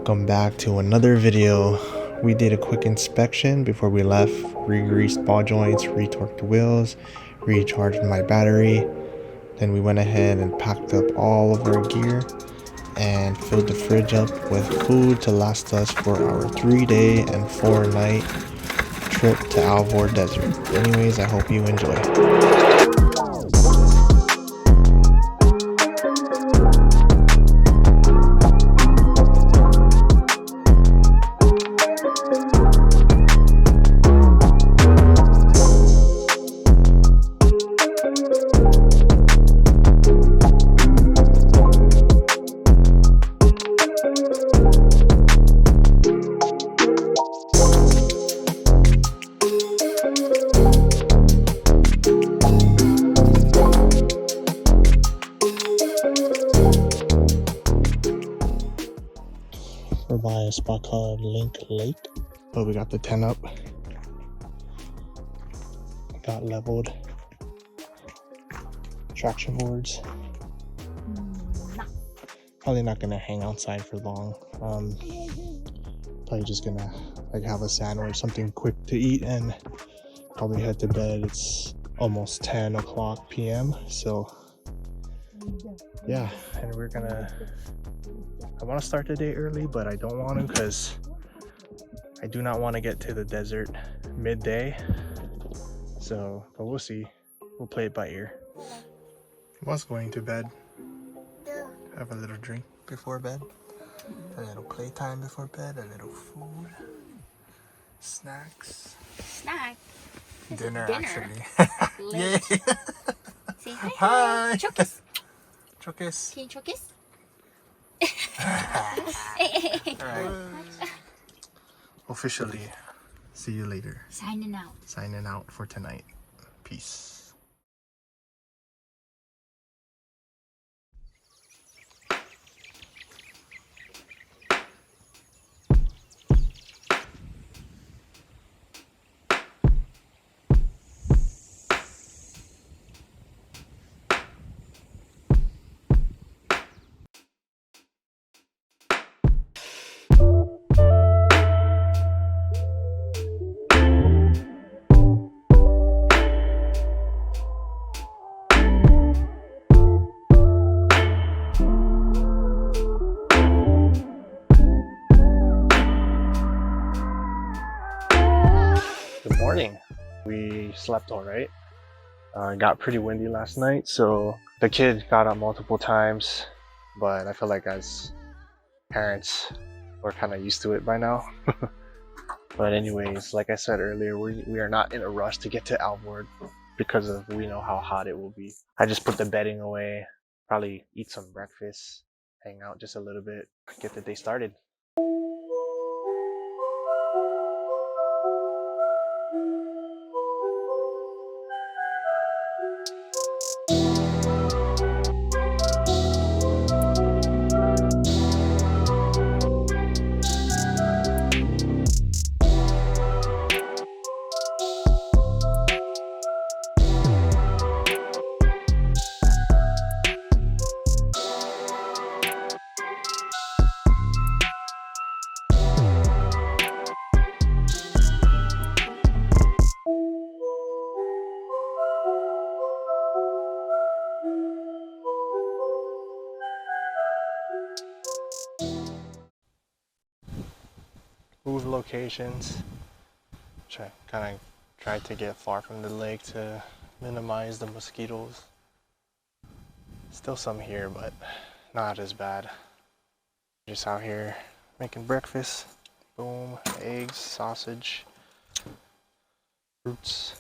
welcome back to another video. We did a quick inspection before we left, re-greased ball joints, retorqued the wheels, recharged my battery. Then we went ahead and packed up all of our gear and filled the fridge up with food to last us for our 3-day and 4-night trip to Alvord Desert. Anyways, I hope you enjoy. We're by a spot called Link Lake. So we got the tent up. Got leveled. Traction boards. Probably not gonna hang outside for long. Probably just gonna have a sandwich, something quick to eat, and probably head to bed. It's almost 10 o'clock p.m. So yeah, and I want to start the day early, but I don't want to because I do not want to get to the desert midday. So, but we'll see. We'll play it by ear. Was going to bed. Have a little drink before bed. A little playtime before bed. A little food. Snacks. Snack. Dinner. Actually. Yay. Say hi. Hi. Chokis. Chokis. Can you chokis? Alright. Officially, see you later. Signing out. Signing out for tonight. Peace. Good morning. We slept all right. It got pretty windy last night, so the kid got up multiple times, but I feel like as parents, we're kind of used to it by now. But anyways, like I said earlier, we are not in a rush to get to Alvord because we know how hot it will be. I just put the bedding away, probably eat some breakfast, hang out just a little bit, get the day started. Move locations. Kind of tried to get far from the lake to minimize the mosquitoes. Still some here, but not as bad. Just out here making breakfast. Boom, eggs, sausage, fruits.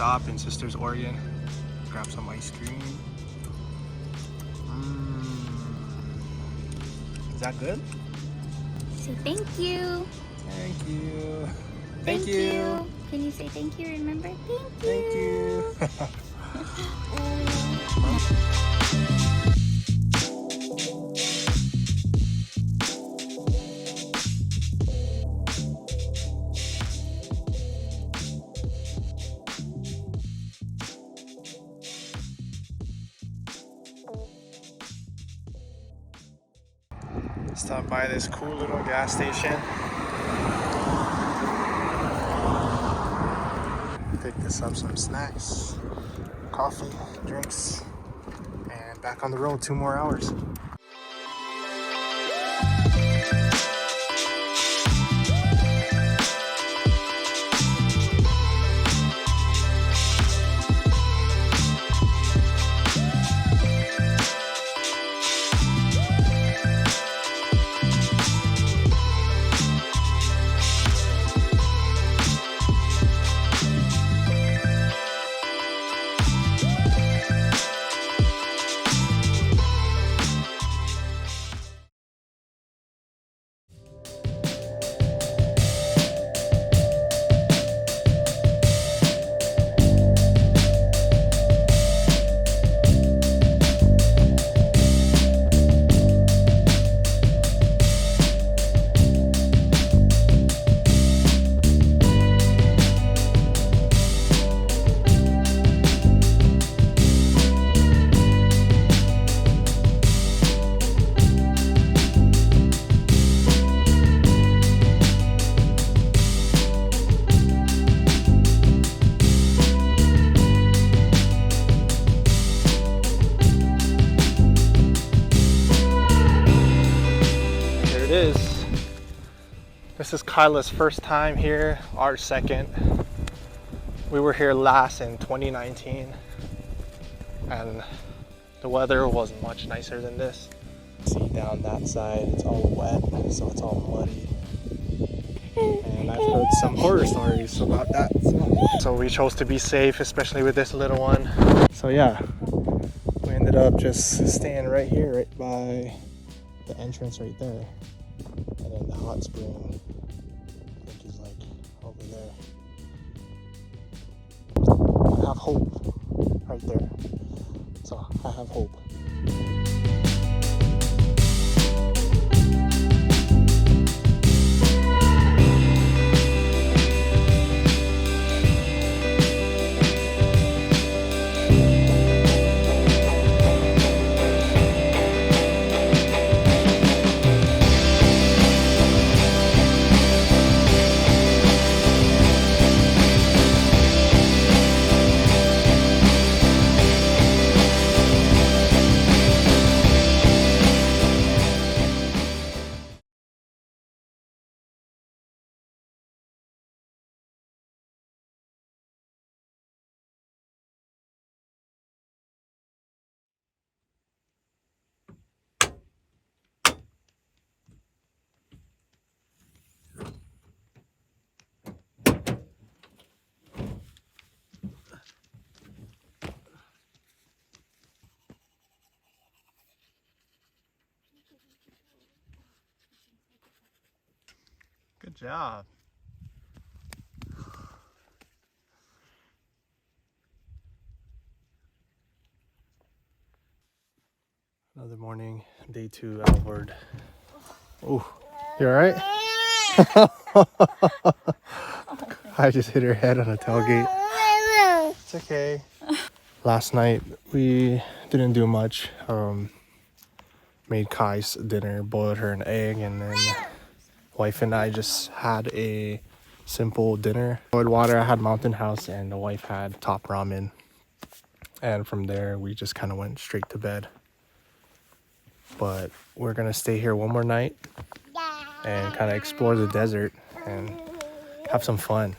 stop in Sisters, Oregon. Grab some ice cream. Is that good? Say thank you. Thank you. Thank you. Can you say thank you? Remember? Thank you. Thank you. Stop by this cool little gas station. Picked us up some snacks, coffee, drinks, and back on the road 2 more hours. Is. This is Kyla's first time here, our second. We were here last in 2019 and the weather was much nicer than this. See down that side, it's all wet, so it's all muddy. And I've heard some horror stories about that. So we chose to be safe, especially with this little one. So yeah, we ended up just staying right here, right by the entrance right there. And then the hot spring, I think, is like over there. I have hope right there. So I have hope. Good job. Another morning, day 2, Alvord. Oh, you alright? I just hit her head on a tailgate. It's okay. Last night we didn't do much. Made Kai's dinner, boiled her an egg, and then wife and I just had a simple dinner. Boiled water, I had Mountain House, and the wife had Top Ramen. And from there, we just kind of went straight to bed. But we're gonna stay here one more night and kind of explore the desert and have some fun.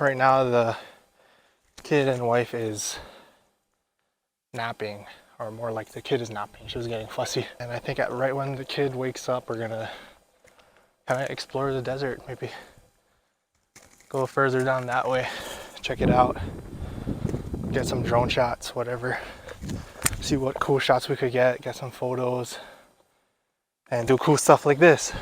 right now the kid and wife is napping, or more like the kid is napping. She was getting fussy. And I think right when the kid wakes up, we're gonna kind of explore the desert, maybe go further down that way, check it out, get some drone shots, whatever, see what cool shots we could get some photos, and do cool stuff like this.